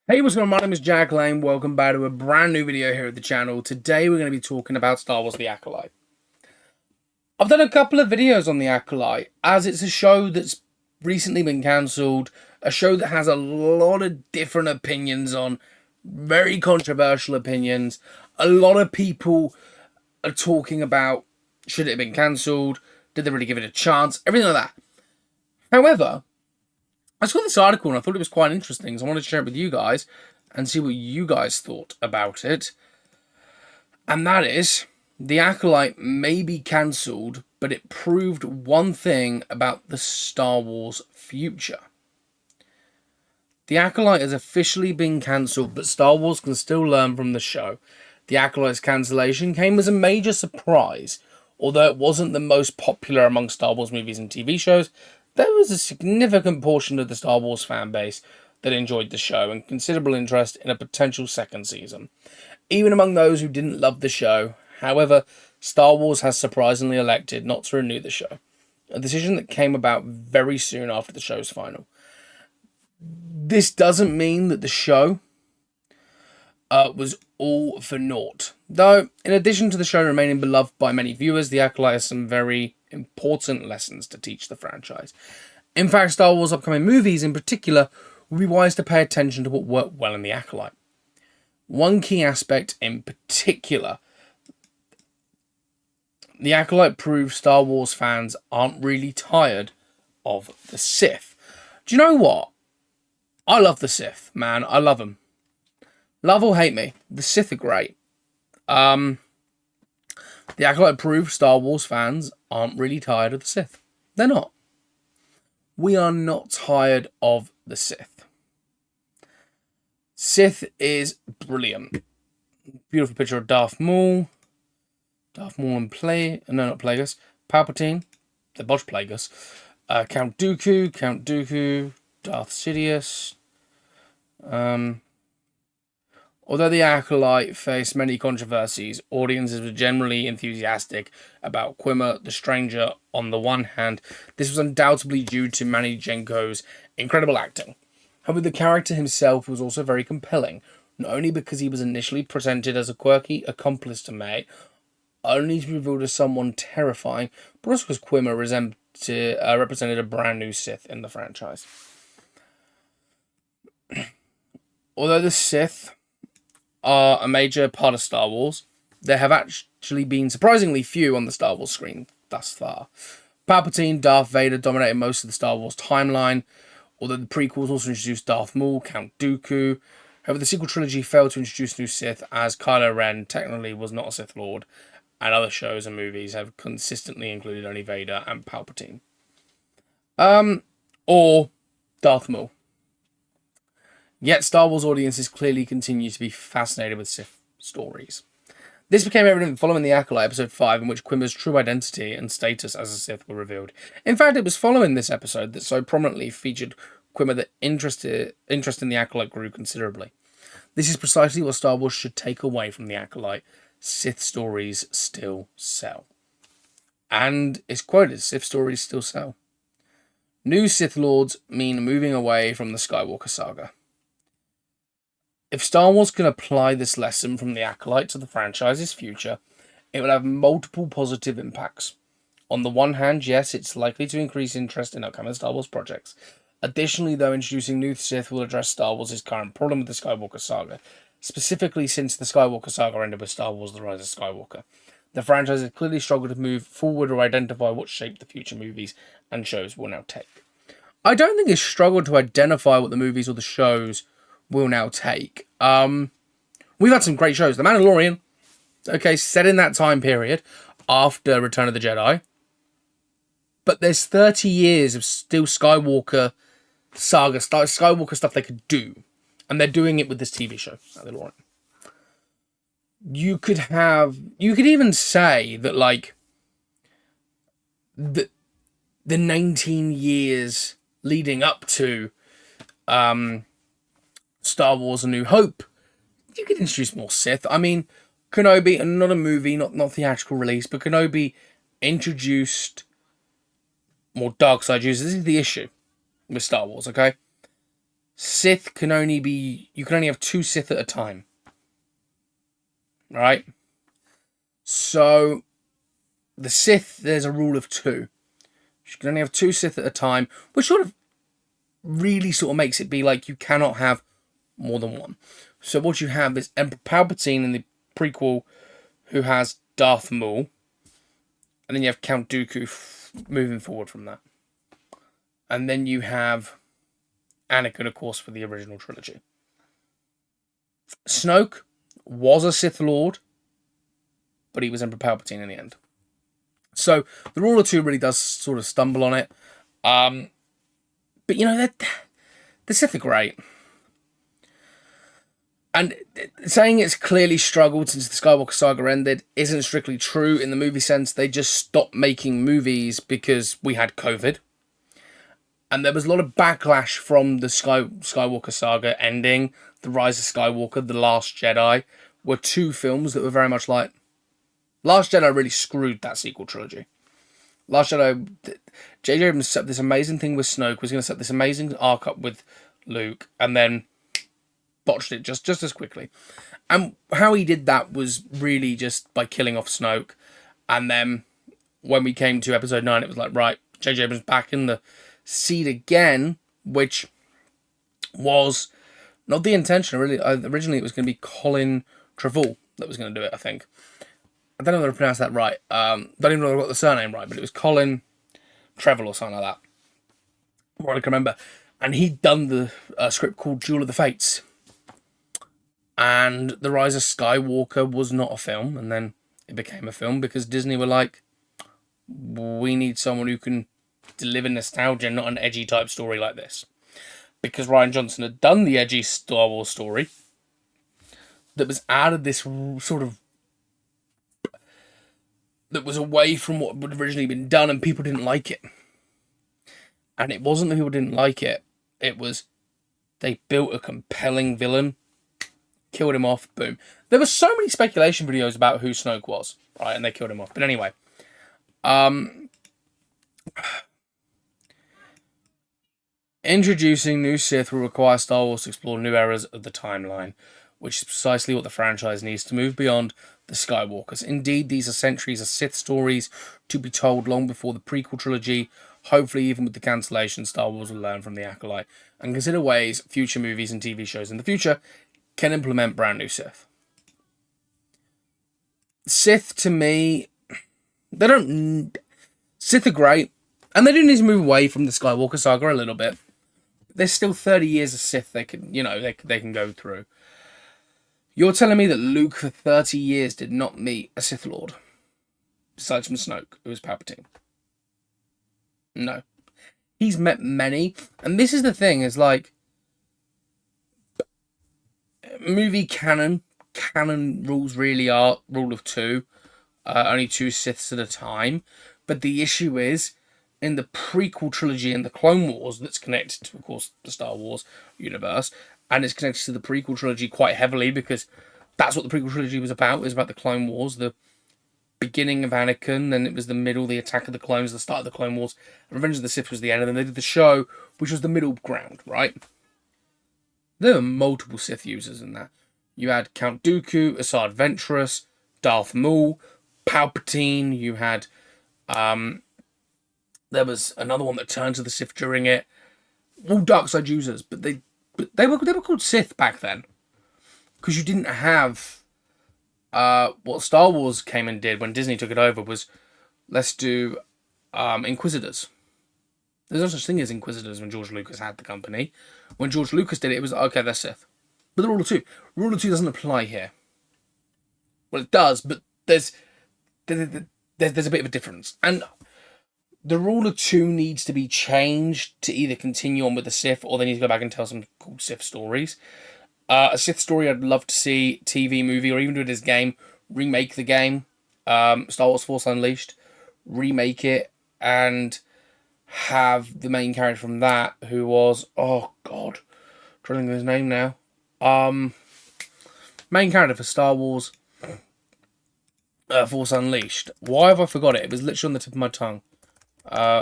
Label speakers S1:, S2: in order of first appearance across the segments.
S1: Hey, what's going on? My name is Jack Lane. Welcome back to a brand new video here at the channel. Today we're going to be talking about Star Wars The Acolyte. I've done a couple of videos on The Acolyte, as it's a show that's recently been cancelled, a show that has a lot of different opinions on, very controversial opinions. A lot of people are talking about, should it have been cancelled? Did they really give it a chance? Everything like that. However, I saw this article and I thought it was quite interesting, so I wanted to share it with you guys and see what you guys thought about it. And that is, The Acolyte may be cancelled, but it proved one thing about the Star Wars future. The Acolyte has officially been cancelled, but Star Wars can still learn from the show. The Acolyte's cancellation came as a major surprise. Although it wasn't the most popular among Star Wars movies and TV shows, there was a significant portion of the Star Wars fan base that enjoyed the show and considerable interest in a potential second season. Even among those who didn't love the show, however, Star Wars has surprisingly elected not to renew the show, a decision that came about very soon after the show's final. This doesn't mean that the show was all for naught. Though, in addition to the show remaining beloved by many viewers, The Acolyte has some very important lessons to teach the franchise. In fact, Star Wars' upcoming movies in particular will be wise to pay attention to what worked well in The Acolyte. One key aspect in particular, The Acolyte proves Star Wars fans aren't really tired of the Sith. Do you know what? I love the Sith, man. I love them. Love or hate me, the Sith are great. The Acolyte proved Star Wars fans aren't really tired of the Sith. They're not. We are not tired of the Sith. Sith is brilliant. Beautiful picture of Darth Maul. Darth Maul and not Plagueis. Palpatine. They're both Plagueis. Count Dooku. Darth Sidious. Although The Acolyte faced many controversies, audiences were generally enthusiastic about Quimmer the Stranger on the one hand. This was undoubtedly due to Manny Jenko's incredible acting. However, the character himself was also very compelling, not only because he was initially presented as a quirky accomplice to May, only to be revealed as someone terrifying, but also because Quimmer represented a brand new Sith in the franchise. Although the Sith are a major part of Star Wars, there have actually been surprisingly few on the Star Wars screen thus far. Palpatine, Darth Vader dominated most of the Star Wars timeline, although the prequels also introduced Darth Maul, Count Dooku. However, the sequel trilogy failed to introduce new Sith, as Kylo Ren technically was not a Sith Lord, and other shows and movies have consistently included only Vader and Palpatine. Or Darth Maul. Yet Star Wars audiences clearly continue to be fascinated with Sith stories. This became evident following The Acolyte episode 5, in which Quimmer's true identity and status as a Sith were revealed. In fact, it was following this episode that so prominently featured Quimmer that interest in The Acolyte grew considerably. This is precisely what Star Wars should take away from The Acolyte. Sith stories still sell. And it's quoted, Sith stories still sell. New Sith Lords mean moving away from the Skywalker saga. If Star Wars can apply this lesson from The Acolyte to the franchise's future, it will have multiple positive impacts. On the one hand, yes, it's likely to increase interest in upcoming Star Wars projects. Additionally, though, introducing new Sith will address Star Wars' current problem with the Skywalker saga, specifically since the Skywalker saga ended with Star Wars The Rise of Skywalker. The franchise has clearly struggled to move forward or identify what shape the future movies and shows will now take. I don't think it's struggled to identify what the movies or the shows will now take. We've had some great shows. The Mandalorian, okay, set in that time period after Return of the Jedi. But there's 30 years of still Skywalker saga, Skywalker stuff they could do. And they're doing it with this TV show, Mandalorian. You could even say that, like, the 19 years leading up to Star Wars A New Hope, you could introduce more Sith. I mean, Kenobi, and not a movie, not theatrical release, but Kenobi introduced more dark side users. This is the issue with Star Wars, okay? Sith can only be... You can only have 2 Sith at a time. Right? So, the Sith, there's a rule of 2. You can only have 2 Sith at a time, which sort of really sort of makes it be like you cannot have more than one. So what you have is Emperor Palpatine in the prequel, who has Darth Maul, and then you have Count Dooku moving forward from that. And then you have Anakin, of course, for the original trilogy. Snoke was a Sith Lord, but he was Emperor Palpatine in the end. So the rule of 2 really does sort of stumble on it. But, you know, the Sith are great. And saying it's clearly struggled since the Skywalker saga ended isn't strictly true in the movie sense. They just stopped making movies because we had COVID. And there was a lot of backlash from the Skywalker saga ending. The Rise of Skywalker, The Last Jedi were 2 films that were very much like... Last Jedi really screwed that sequel trilogy. Last Jedi... J.J. Abrams set this amazing thing with Snoke, was going to set this amazing arc up with Luke, and then botched it just as quickly. And how he did that was really just by killing off Snoke. And then when we came to episode 9, it was like, right, J.J. Abrams back in the seat again, which was not the intention, really. Originally, it was going to be Colin Trevorrow that was going to do it, I think. I don't know if I pronounced that right. Don't even know if I got the surname right, but it was Colin Trevorrow or something like that. What I can remember. And he'd done the script called Duel of the Fates. And The Rise of Skywalker was not a film, and then it became a film because Disney were like, we need someone who can deliver nostalgia, not an edgy type story like this. Because Rian Johnson had done the edgy Star Wars story that was out of this sort of... that was away from what had originally been done, and people didn't like it. And it wasn't that people didn't like it. It was they built a compelling villain, killed him off, boom. There were so many speculation videos about who Snoke was, right? And they killed him off. But anyway, introducing new Sith will require Star Wars to explore new eras of the timeline, which is precisely what the franchise needs to move beyond the Skywalkers. Indeed, these are centuries of Sith stories to be told long before the prequel trilogy. Hopefully, even with the cancellation, Star Wars will learn from the Acolyte and consider ways future movies and TV shows in the future can implement brand new Sith. Sith, to me, Sith are great, and they do need to move away from the Skywalker saga a little bit. There's still 30 years of Sith they can go through. You're telling me that Luke for 30 years did not meet a Sith Lord? Besides from Snoke, who was Palpatine. No. He's met many. And this is the thing, is like... movie canon rules really are rule of 2. Only 2 Siths at a time. But the issue is, in the prequel trilogy and the Clone Wars, that's connected to, of course, the Star Wars universe, and it's connected to the prequel trilogy quite heavily because that's what the prequel trilogy was about. It was about the Clone Wars, the beginning of Anakin, then it was the middle, the Attack of the Clones, the start of the Clone Wars, and Revenge of the Sith was the end, and then they did the show, which was the middle ground, right? There were multiple Sith users in that. You had Count Dooku, Asajj Ventress, Darth Maul, Palpatine, you had... there was another one that turned to the Sith during it. All dark side users, but they were called Sith back then. Because you didn't have... what Star Wars came and did when Disney took it over was, let's do Inquisitors. There's no such thing as Inquisitors when George Lucas had the company. When George Lucas did it, it was, okay, they're Sith. But the Rule of 2. Rule of 2 doesn't apply here. Well, it does, but there's a bit of a difference. And the Rule of 2 needs to be changed to either continue on with the Sith, or they need to go back and tell some cool Sith stories. A Sith story I'd love to see, TV, movie, or even do it as game. Remake the game. Star Wars Force Unleashed. Remake it. And have the main character from that, who was... oh, God. I'm trying to think of his name now. Main character for Star Wars Force Unleashed. Why have I forgot it? It was literally on the tip of my tongue.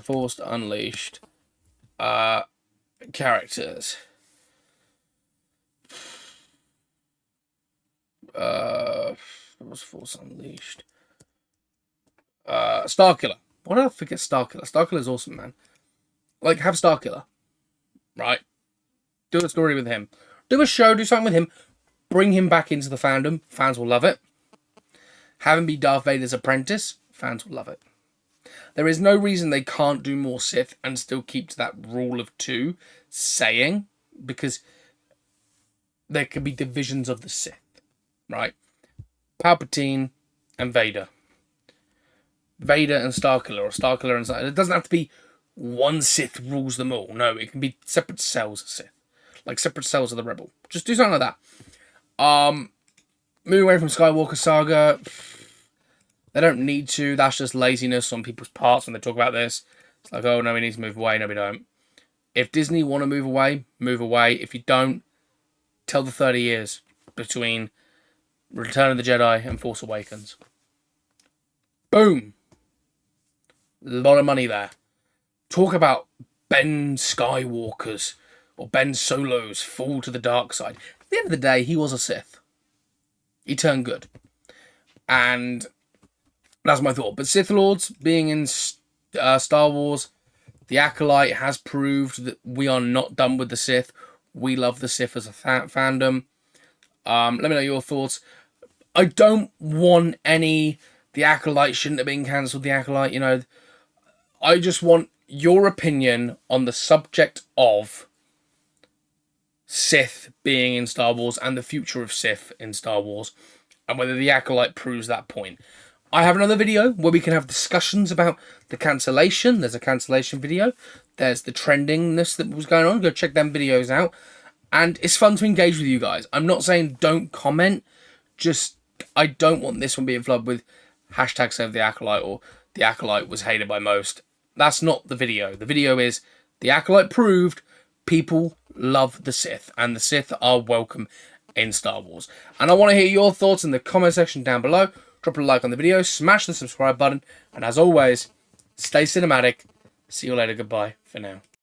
S1: Force Unleashed. Characters. What was Force Unleashed? Starkiller. Why did I forget Starkiller? Starkiller's awesome, man. Like, have Starkiller, right? Do a story with him. Do a show, do something with him. Bring him back into the fandom. Fans will love it. Have him be Darth Vader's apprentice. Fans will love it. There is no reason they can't do more Sith and still keep to that rule of 2 saying, because there could be divisions of the Sith, right? Palpatine and Vader. Vader and Starkiller, or Starkiller and Starkiller. It doesn't have to be one Sith rules them all. No, it can be separate cells of Sith. Like separate cells of the Rebel. Just do something like that. Moving away from Skywalker Saga, they don't need to. That's just laziness on people's parts when they talk about this. It's like, oh, no, we need to move away. No, we don't. If Disney want to move away, move away. If you don't, tell the 30 years between Return of the Jedi and Force Awakens. Boom. A lot of money there. Talk about Ben Skywalker's or Ben Solo's fall to the dark side. At the end of the day, he was a Sith. He turned good. And that's my thought. But Sith Lords being in Star Wars, the Acolyte has proved that we are not done with the Sith. We love the Sith as a fandom. Let me know your thoughts. I don't want any... The Acolyte shouldn't have been cancelled. The Acolyte, you know... I just want your opinion on the subject of Sith being in Star Wars and the future of Sith in Star Wars, and whether the Acolyte proves that point. I have another video where we can have discussions about the cancellation. There's a cancellation video. There's the trendingness that was going on. Go check them videos out. And it's fun to engage with you guys. I'm not saying don't comment. Just, I don't want this one being flooded with hashtag save the Acolyte or the Acolyte was hated by most. That's not the video. The video is the Acolyte proved people love the Sith. And the Sith are welcome in Star Wars. And I want to hear your thoughts in the comment section down below. Drop a like on the video. Smash the subscribe button. And as always, stay cinematic. See you later. Goodbye for now.